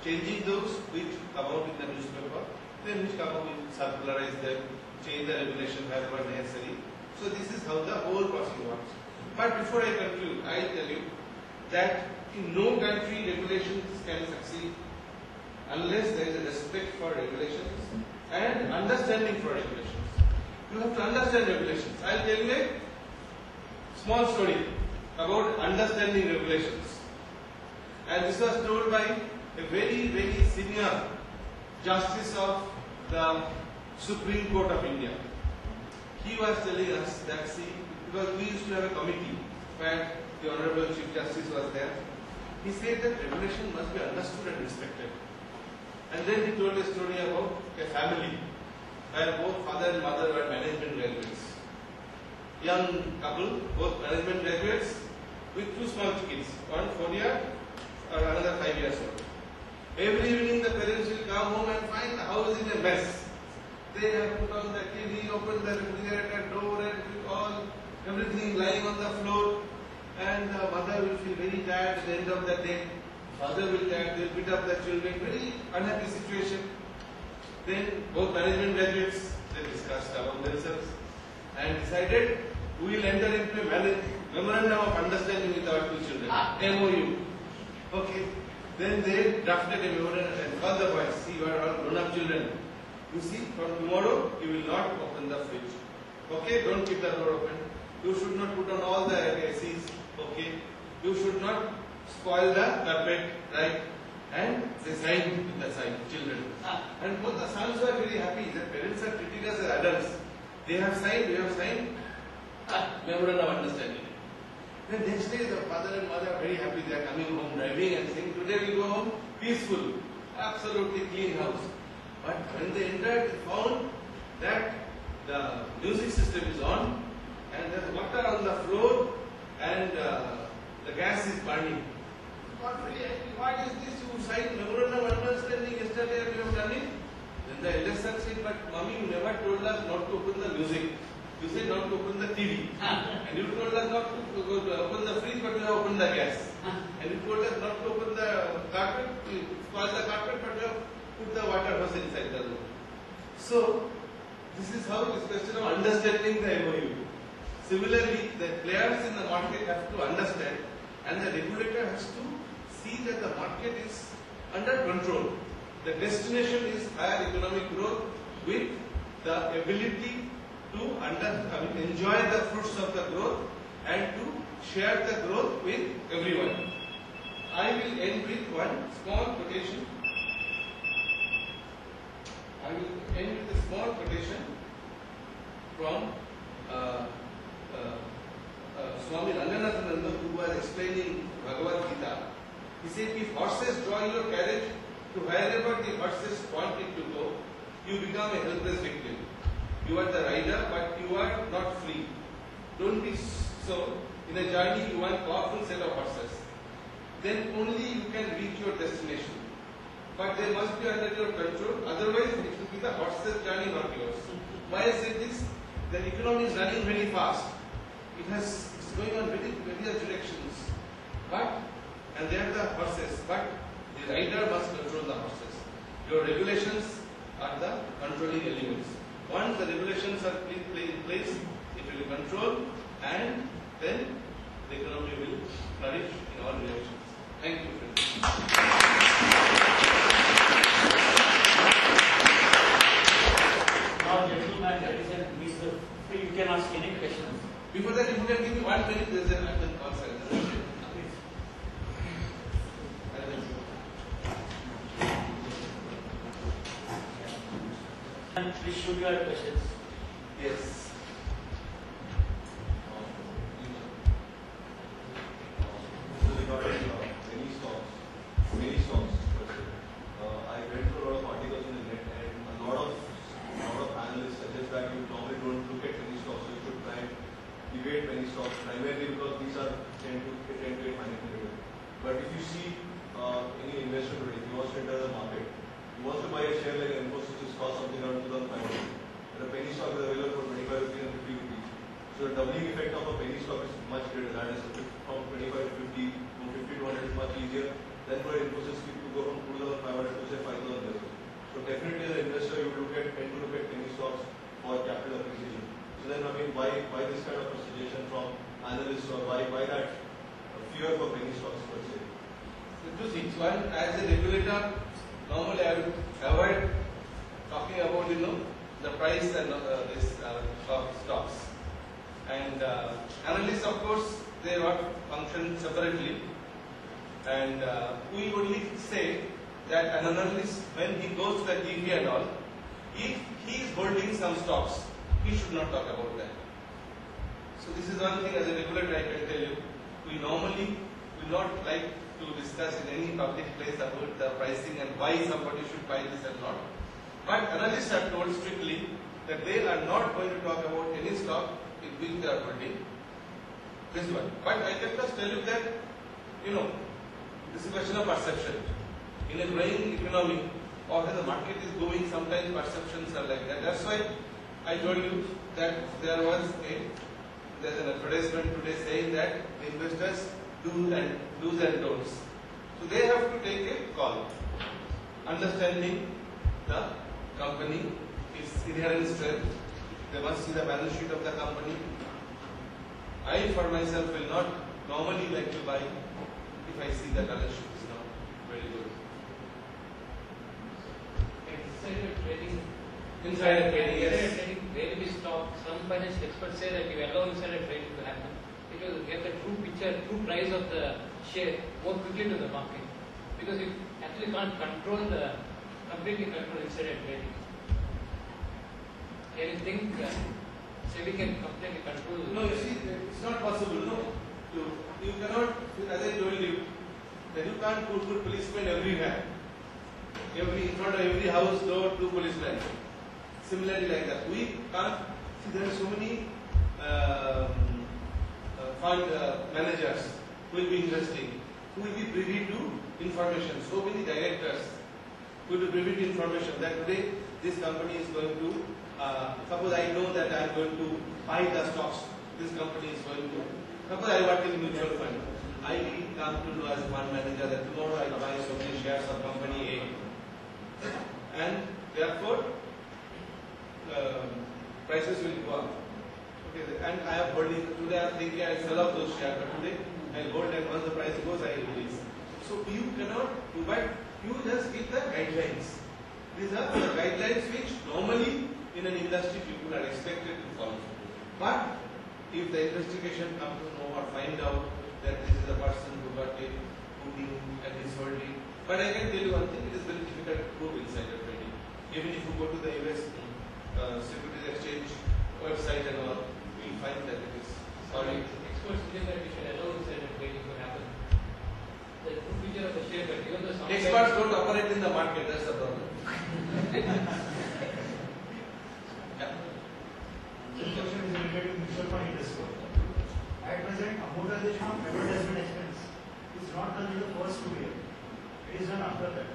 changing those which come out in the newspaper, then which come out, we circularize them, change the regulation wherever necessary. So this is how the whole process works. But before I conclude, I tell you that in no country regulations can succeed unless there is a respect for regulations and understanding for regulations. You have to understand regulations. I will tell you a small story about understanding regulations. And this was told by a very, very senior Justice of the Supreme Court of India. He was telling us that, see, because we used to have a committee where the Honorable Chief Justice was there, he said that regulation must be understood and respected. And then he told a story about a family where both father and mother were management graduates. Young couple, both management graduates with 2 small kids, one 4 years or another 5 years old. Every evening the parents will come home and find the house in a mess. They have put on the TV, opened the refrigerator door and all, everything lying on the floor. And the mother will feel very tired at the end of the day. Father will tired, they will beat up the children, very unhappy situation. Then both management graduates, they discussed among themselves and decided we will enter into a memorandum of understanding with our two children, MOU. Okay. Then they drafted a memorandum and called the boys, see, you are all grown-up children. You see, from tomorrow you will not open the fridge. Okay, don't keep the door open. You should not put on all the ACs. Okay. You should not spoil the carpet, right? And they signed with the children. And both the sons were very happy. The parents are treating us as adults. They have signed, we have signed. Memorandum of understanding. Then next day the father and mother are very happy. They are coming home driving and saying, today we go home peaceful, absolutely clean house. But when they entered, they found that the music system is on and there is water on the floor and the gas is burning. Got very angry. What is this? You signed memorandum of understanding yesterday and you have done it? Then the eldest son said, but mommy, you never told us not to open the music. You said not to open the TV. And you told us not to open the fridge, but you have opened the gas. And you told us not to open the carpet, spoil the carpet, but you have put the water hose inside the room. So, this is how this question of understanding the MOU. Similarly, the players in the market have to understand and the regulator has to see that the market is under control. The destination is higher economic growth with the ability to enjoy the fruits of the growth and to share the growth with everyone. I will end with one small quotation. I will end with a small quotation from Swami Ranganathananda, who was explaining Bhagavad Gita. He said, if horses draw your carriage to wherever the horses want it to go, you become a helpless victim. You are the rider, but you are not free. Don't be so. In a journey, you want a powerful set of horses. Then only you can reach your destination. But they must be under your control, otherwise it will be the horse's journey, not yours. Why I say this? The economy is running very fast. It's going on various directions. And they are the horses, but the rider must control the horses. Your regulations are the controlling elements. Once the regulations are in place, it will be controlled and then the economy will flourish in all directions. Thank you, friends. Now, gentlemen, ladies and gentlemen, you can ask any questions. Before that, if you can give me 1 minute, there is an answer. And please shoot your questions. Yes. Regarding many stocks, I read through a lot of articles on the net, and a lot of analysts suggest that you normally don't look at penny stocks, so you should try and evade penny stocks primarily because these are tend to get manipulated. But if you see any investor today, he wants to enter the market, he wants to buy a share like Infosys, which is cost something around 2,500. And a penny stock is available for 25 rupees and 50 rupees. So the doubling effect of a penny stock is much greater. That is from 25 to 50, from 50 to 100 is much easier than for Infosys to go from 2,500 to say 5,000 levels. So definitely as an investor, you would tend to look at penny stocks for capital appreciation. So then, why this kind of a suggestion from analysts, or why that fear for penny stocks per se? Two things. One, as a regulator, normally I would avoid talking about the price and this stocks. And analysts, of course, they not function separately. And we only say that an analyst, when he goes to the TV and all, if he is holding some stocks, he should not talk about that. So this is one thing as a regulator I can tell you. We normally will not like to discuss in any public place about the pricing and why somebody should buy this and not. But analysts are told strictly that they are not going to talk about any stock in which they are holding. This one. But I can just tell you that, this is a question of perception. in a growing economy or where the market is going, sometimes perceptions are like that. That's why I told you that there's an advertisement today saying that the investors do's and don'ts. So they have to take a call, understanding the company, its inherent strength. They must see the balance sheet of the company. I for myself will not normally like to buy if I see the balance sheet is not very good. Insider trading. Insider trading, yes. Insider trading rarely stops. Some financial experts say that if you allow insider trading to happen, it will get the true picture, true price of the share more quickly to the market. Because you actually can't completely control insider trading. Can you think SEBI can completely control? No, you see, it's not possible. No, you cannot. As I told you, that you can't put policemen everywhere. In front of every house door, 2 policemen. Similarly, like that, we can't. See, there are so many fund managers who will be investing, who will be privy to information. So many directors who will be privy to information that today this company is going to. Suppose I know that I am going to buy the stocks. This company is going to. Suppose I work in mutual fund. I come to know as a fund manager that tomorrow I buy so many shares of company A, and therefore prices will go up. Okay, and I am holding today. I am thinking I sell off those shares, but today I hold, and once the price goes, I release. So you cannot do, but you just give the guidelines. These are the guidelines which normally in an industry people are expected to follow. But if the investigation comes to know or find out that this is a person who got a putting and is holding, but I can tell you one thing: it is very difficult to prove insider trading. Even if you go to the US Securities Exchange website and all, you will find that it is. Sorry. Experts say that we should allow insider trading to happen. The true picture of the share, but even the Experts don't operate in the market. That's the problem. This question is related to mutual fund industry. At present, amortization of advertisement expense is not done in the first 2 years. It is done after that.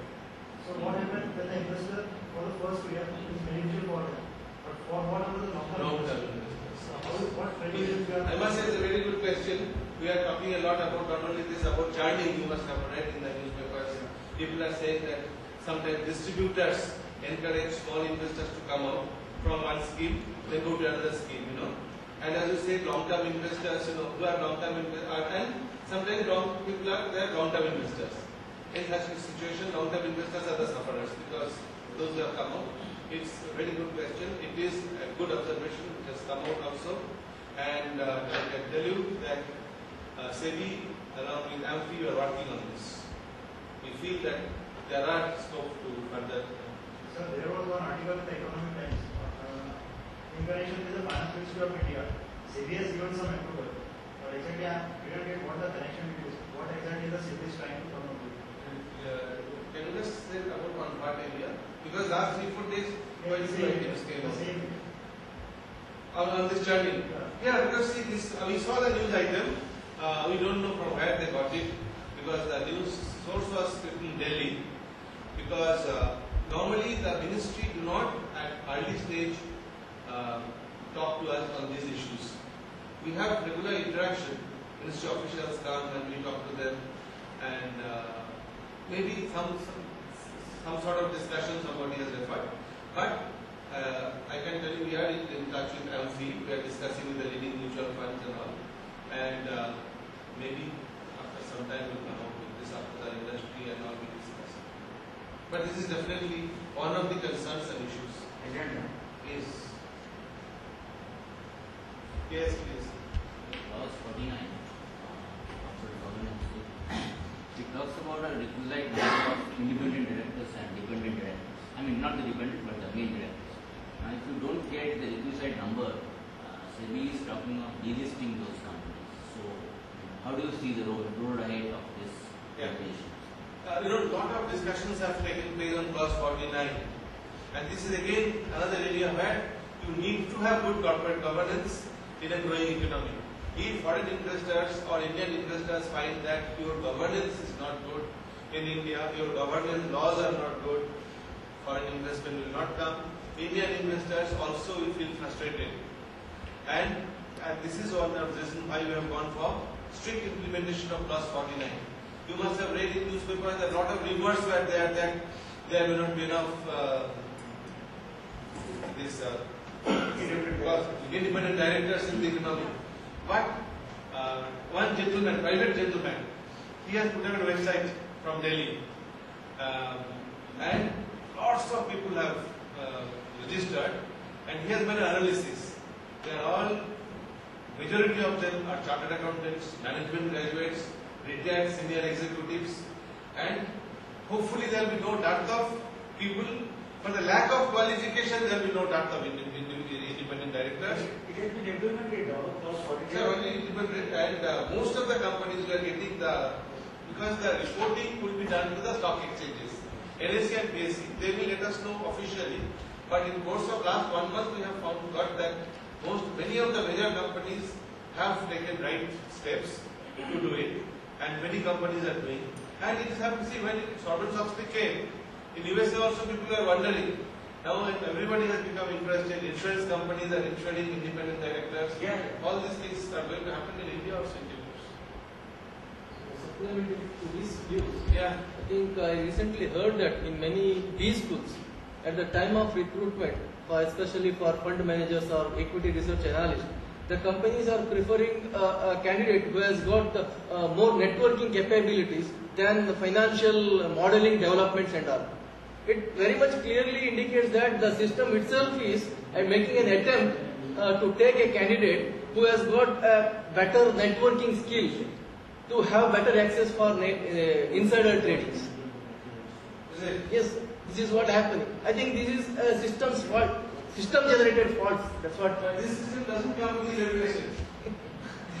So what happens when the investor for the first 2 years is beneficial for them, but for whatever the long term investors. So what regulations we are? I must say it's a very good question. We are talking a lot about not only this, about churning. You must have read in the newspapers. People are saying that sometimes distributors encourage small investors to come out from one scheme, then go to another scheme, And as you said, long-term investors, who are long-term investors, and sometimes people are long-term investors. In such a situation, long-term investors are the sufferers because those who have come out. It's a very good question. It is a good observation which has come out also. And I can tell you that SEBI, along with AMFI, are working on this. We feel that there are scope to further. Sir, there was one article in the Economic Times in connection with the Finance Ministry of India. SEBI has given some approval, but exactly I didn't get what the connection is. What exactly the SEBI is trying to come up with? Can you just say about one part area? Because last 3-4 days, quite a few items came out. On this journey. Yeah, because see, we saw the news item. We don't know from where they got it because the news source was in Delhi. Because normally the ministry do not at early stage talk to us on these issues. We have regular interaction. Ministry officials come and we talk to them, and maybe some sort of discussion somebody has referred. But I can tell you we are in touch with AMFI. We are discussing with the leading mutual funds and all, and maybe after some time we'll come out with this after the industry and all we discuss. But this is definitely one of the concerns and issues. Agenda. Yes. Yes, please. Clause 49 corporate governance. It talks about a requisite number of independent directors and dependent directors. I mean, not the dependent, but the main directors. Now, if you don't get the requisite number, SEBI is talking of delisting those companies. So, how do you see the road ahead of this regulation? A lot of discussions have taken place on clause 49, and this is again another area where you need to have good corporate governance in a growing economy. If foreign investors or Indian investors find that your governance is not good, in India, your governance laws are not good, foreign investment will not come, Indian investors also will feel frustrated. And this is one of the reasons why we have gone for strict implementation of clause 49. You must have read in newspapers that a lot of rumors were there that there will not be enough independent directors in the economy. But one gentleman, private gentleman, he has put up a website from Delhi, and lots of people have registered, and he has made an analysis. They are all, majority of them are chartered accountants, management graduates, retired senior executives, and hopefully there will be no dearth of people. For the lack of qualification, there will be no dearth of independent directors. It has been implemented, clause 49. Sir, only independent, and most of the companies we are getting because the reporting will be done to the stock exchanges, NSE and BSE. They will let us know officially, but in course of last 1 month we have got that many of the major companies have taken right steps to do it, and many companies are doing. And it is happened. See, when Sarbanes-Oxley came, in USA also people are wondering. Now everybody has become interested. Insurance companies are insuring independent directors. Yeah. All these things are going to happen in India also in due course. Supplementary to these views, Yeah. I think I recently heard that in many B schools, at the time of recruitment, especially for fund managers or equity research analysts, the companies are preferring a candidate who has got more networking capabilities than the financial modeling developments and all. It very much clearly indicates that the system itself is making an attempt to take a candidate who has got a better networking skill to have better access for insider tradings. Is it? Yes, this is what happening. I think this is a system's fault, system generated faults. That's what. But this system doesn't come with the regulations.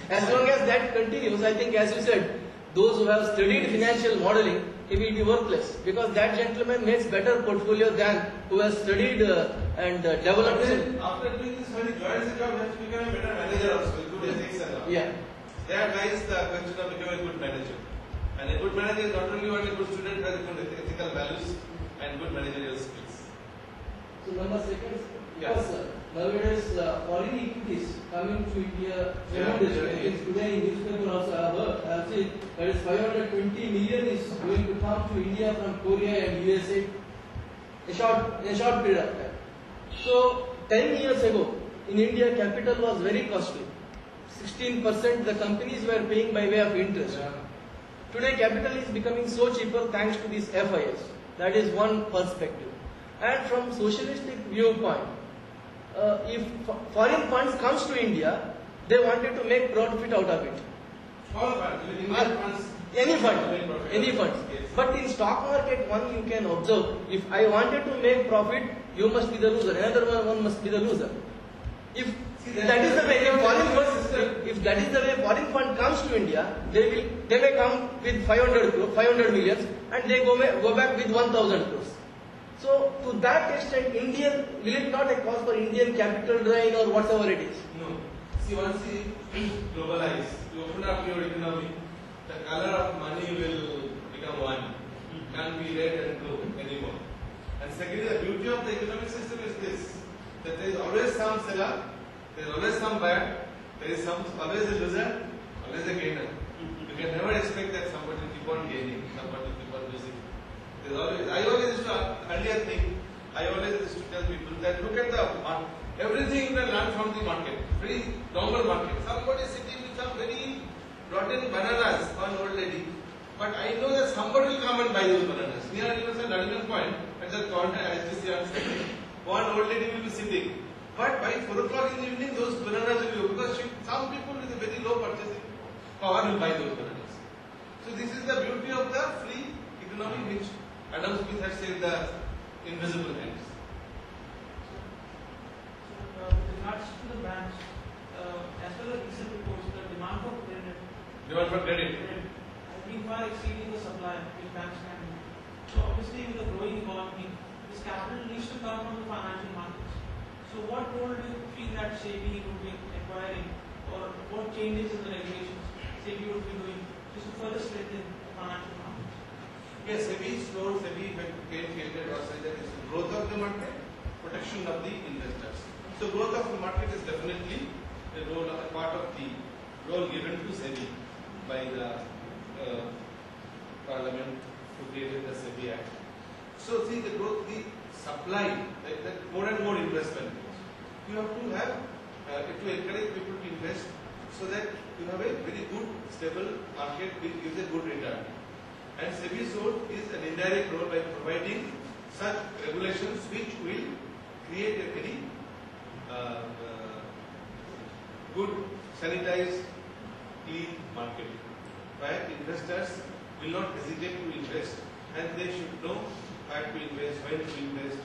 As long as that continues, I think, as you said, those who have studied financial modeling, he will be worthless, because that gentleman makes better portfolio than who has studied and But developed. then, after doing this, when he joins the job, he has to become a better manager also, with good ethics and all. Yeah. There lies the question of becoming a good manager. And a good manager is not only what a good student has good ethical values and good managerial skills. So number second, Yeah. because nowadays foreign equities coming to India, Yeah, tremendous. yeah, I think today in newspaper also I have seen that is 520 million is going to come to India from Korea and USA in a short period of time. So 10 years ago in India capital was very costly. 16% the companies were paying by way of interest. Today capital is becoming so cheaper thanks to these FIS. That is one perspective. And from socialistic viewpoint, if foreign funds comes to India, they wanted to make profit out of it. All funds, even Indian funds. Any fund, make profit. any funds. Yes. But in stock market, one you can observe, if I wanted to make profit, you must be the loser. Another one must be the loser. If that is the way, if that is the way foreign fund comes to India, they may come with 500 millions, and they go back with 1,000 crores. So to that extent, will it not a cause for Indian capital drain or whatever it is? No. See, once you globalize, you open up your economy, the color of money will become one. It can't be red and blue anymore. And secondly, the beauty of the economic system is this, that there is always some seller, there is always some buyer, there is always a loser, always a gainer. You can never expect that somebody will keep on gaining, somebody will keep on losing. I always used to earlier think, I always used to tell people that look at the market. Everything you can learn from the market, very normal market. Somebody sitting with some very rotten bananas, one old lady. But I know that somebody will come and buy those bananas. Near Nariman Point, at the corner, one old lady will be sitting. But by 4 o'clock in the evening, those bananas will be because some people with a very low purchasing power will buy those bananas. So this is the beauty of the free economy which Adam Smith had said the invisible hands. With regards to the banks, as per the recent reports, the demand for credit has been far exceeding the supply which banks can do. So obviously with the growing economy, this capital needs to come from the financial markets. So what role do you feel that SEBI would be acquiring, or what changes in the regulations SEBI would be doing just to further strengthen the financial markets? the market, protection of the investors. So growth of the market is definitely a part of the role given to SEBI by the Parliament who created the SEBI Act. So see the growth, the supply, that more and more investment. You have to have to encourage people to invest so that you have a very good stable market which gives a good return. And SEBI's role is an indirect role by providing such regulations which will create a very good, sanitized, clean market where investors will not hesitate to invest and they should know how to invest, when to invest,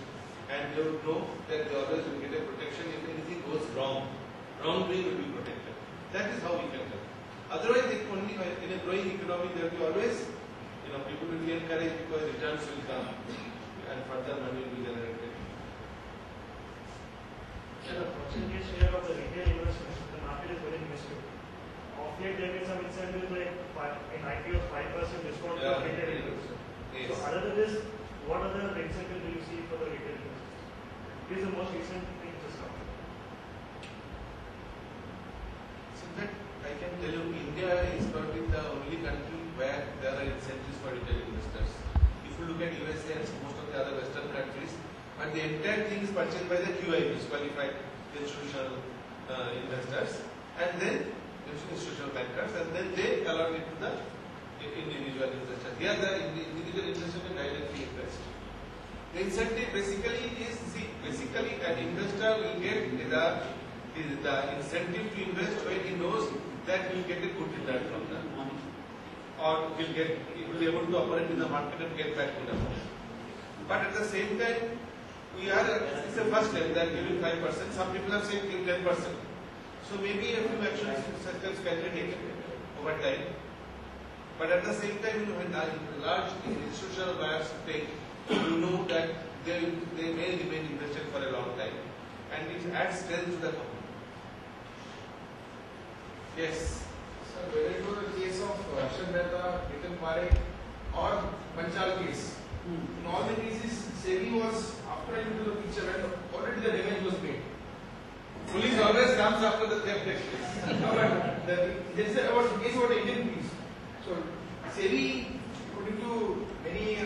and they would know that they always will get a protection if anything goes wrong. Wrongdoing will be protected. That is how we can help. Otherwise, it only in a growing economy there will be always, people will be encouraged because returns will come and further money will be generated. So the percentage share of the retail investment, the market is very minuscule. Of late, there have been some incentives like an IPO of 5% discount for retail investors. Yes. So other than this, what other incentives do you see for the retail investors? This is the most recent thing just come. So that I can tell you, India is probably the only country where there are incentives for retail investors. If you look at USA and most of the other Western countries, but the entire thing is purchased by the QIBs, qualified institutional investors, and then institutional bankers, and then they allot it to the individual investors. Here the individual investor can directly invest. The incentive basically is, basically an investor will get the incentive to invest when he knows that he will get a good return from that, or he will be able to operate in the market and get back good amount. But at the same time, it's the first step that giving 5%. Some people have said give 10%. So maybe a few actions such as can be taken over time. But at the same time, when large institutional buyers take, you know that they may remain invested for a long time, and it adds strength to the company. Yes. So whether it was the case of Harshad Mehta, Nitin Parekh, or Panchal case, in all the cases, SEBI was after into the picture when already the revenge was made. Police always comes after the theft case. This is about the case about the Indian police. So SEBI, according to many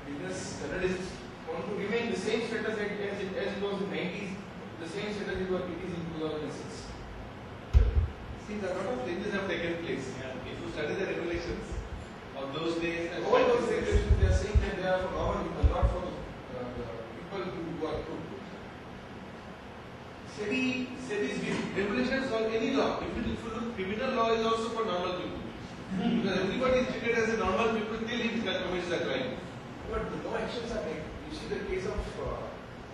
business journalists, want to remain the same status as it was in the 90s, the same status it is in 2006. See, a lot of changes have taken place. If you study the regulations of those days, and all those regulations, they are saying that they are for normal people, not for the people who are good. SEBI's regulations on any law. If you look, criminal law is also for normal people. Because everybody is treated as a normal people till he commits a crime. But the law actions are taken. You see the case of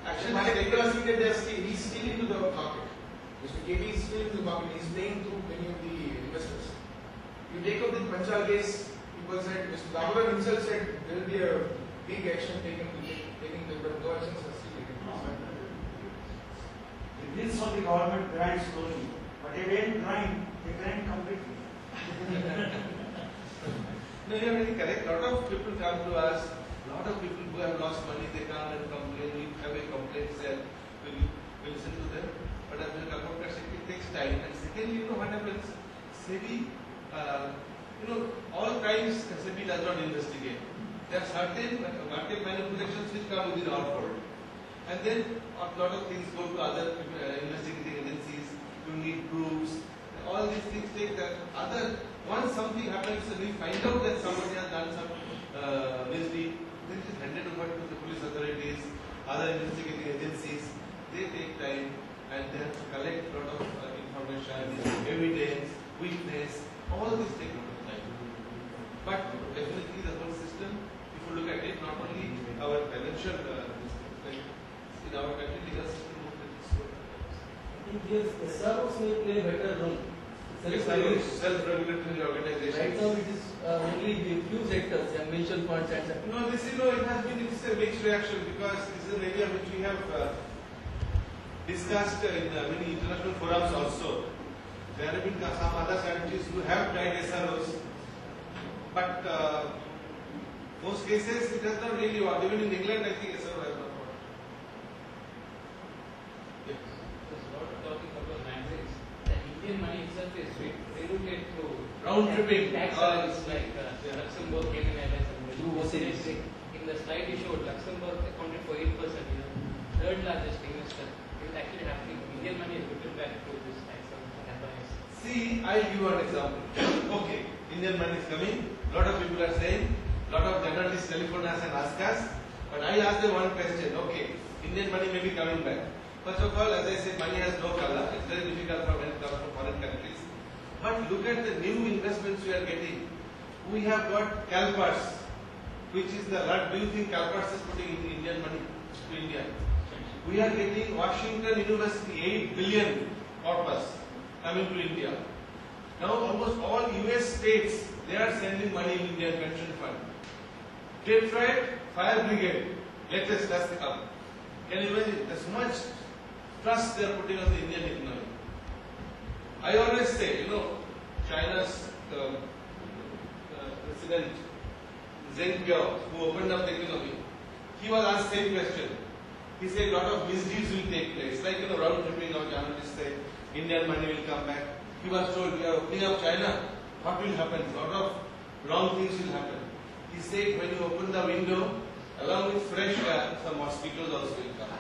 Action Malik is taken. people are saying that they are he's still into the market. Mr. KB is still into the market. He's playing through many of the investors. You take up the Panchal case, people said, Mr. Damodar himself said there will be a big action taken but no actions are still taken. The bills of the government grind slowly, but they don't grind, they grind completely. No, you are very correct. A lot of people come to us, a lot of people who have lost money, they come and complain, we have a complaint cell, we listen to them. But as the account it takes time. And secondly, you know what happens? SEBI, all crimes SEBI does not investigate. There are certain market manipulations which come within our fold. And then a lot of things go to other investigating agencies, you need proofs, all these things take that. Once something happens and we find out that somebody has done some misdeed, then it is handed over to the police authorities, other investigating agencies. They take time and they have to collect a lot of information, evidence, witness, all these take a lot of time. But definitely the whole system, if you look at it, not only our financial in our country, legal system moves very slow. I think here SROs may play a better role. Self-regulatory organizations. Right now it is only the few sectors, mutual funds and No, it's a mixed reaction because this is an area which we have discussed in many international forums also. There have been some other countries who have tried SROs, but most cases it has not really worked. Even in England, I think SRO has not worked. round tripping. Tax havens like Luxembourg, Cayman Islands, and You were saying. in the slide you showed, Luxembourg accounted for 8%, third largest investor. It is actually happening. Indian money is put back to this tax havens. See, I'll give you an example. Okay, Indian money is coming. Lot of people are saying, lot of journalists telephone us and ask us. But I ask them one question. Okay, Indian money may be coming back. First of all, as I said, money has no color. It's very difficult for when it comes from foreign countries. But look at the new investments we are getting. We have got CalPERS, which is the lot. Do you think CalPERS is putting in Indian money to India? We are getting Washington University 8 billion corpus coming to India. Now almost all US states, they are sending money in Indian pension fund. Detroit Fire Brigade, latest has come. Can you imagine? There's much trust they are putting on the Indian economy. I always say, China's President Zheng Biao, who opened up the economy, he was asked the same question. He said a lot of misdeeds will take place. Like, round tripping of journalists say, Indian money will come back. He was told, we are opening up China. What will happen? A lot of wrong things will happen. He said, when you open the window, along with fresh air, some mosquitoes also will come.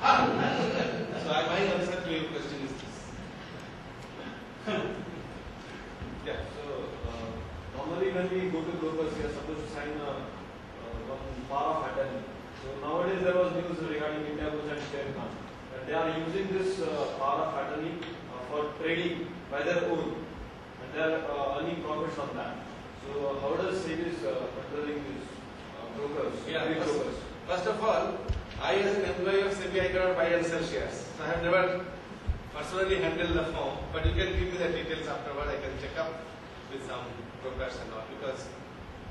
So my answer to your question is this. Yeah. So, normally when we go to brokers, we are supposed to sign one power of attorney. So nowadays there was news regarding Indiabulls and State Bank. They are using this power of attorney for trading by their own, and they are earning profits on that. So how does SEBI controlling these brokers? Brokers? First of all, I as an employee of SEBI, I cannot buy and sell shares. So I have never personally handled the firm, but you can give me the details afterward. I can check up with some brokers and all, because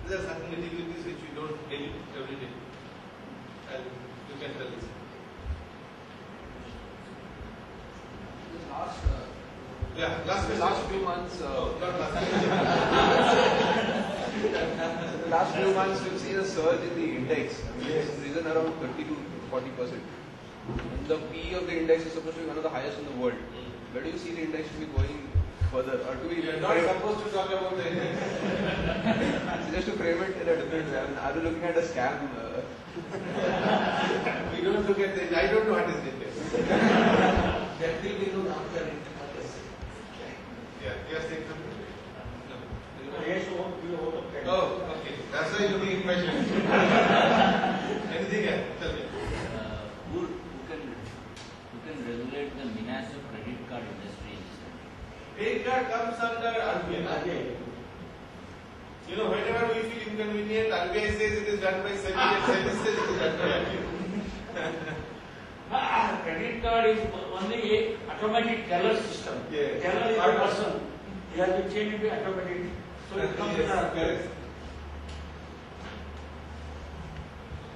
there are certain nitty-gritties which we don't deal every day. And you can tell this. Last few months, the last few months we've seen a surge in the index. It's risen around 30 to 40%. And the PE of the index is supposed to be one of the highest in the world. Where do you see the index to be going further, or to be? We are not supposed to talk about the index. Just to frame it in a different way. Are you looking at a scam? We don't look at the. I don't know what is the index. That will be no after it. Yeah, you are saying something? No. Yes, you want to Oh, okay. That's why you're looking questions. Anything else? Tell me. Who can regulate the menace of credit card industry in this country? Credit card comes under RBI. Whenever we feel inconvenient, RBI says it is done by SEBI, and SEBI says it is done by RBI. Credit card is only a automatic teller system. Yes. Teller is a person. He has to change it to automatic. So it comes with a Correct.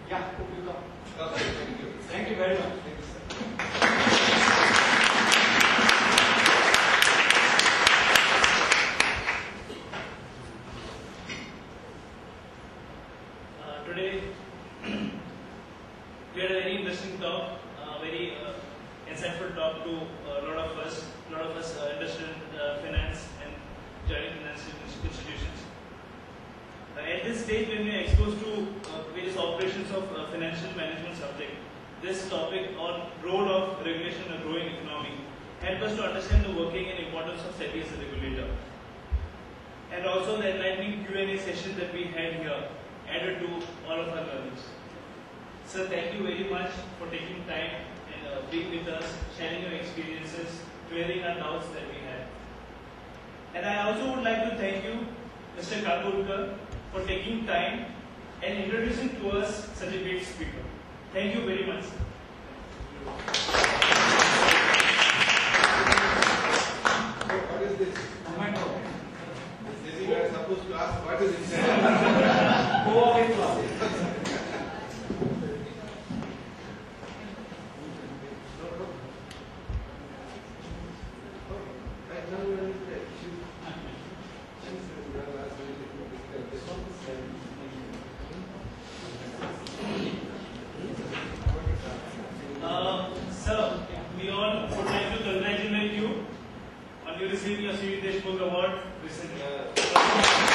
Yeah, you come. Okay, thank you. Thank you very much. Thank you, sir. Today we had a very interesting talk, very insightful talk to a lot of us interested in finance and joining financial institutions. At this stage, when we are exposed to various operations of financial management subject, this topic on role of regulation in a growing economy help us to understand the working and importance of SEBI as a regulator. And also the enlightening Q&A session that we had here added to all of our learnings. Sir, thank you very much for taking time and being with us, sharing your experiences, clearing our doubts that we had. And I also would like to thank you, Mr. Kakurkar, for taking time and introducing to us such a great speaker. Thank you very much. What is this? You are supposed to ask what is it? Sir, we all would like to congratulate you on you receiving your Sri Deshmukh Award President.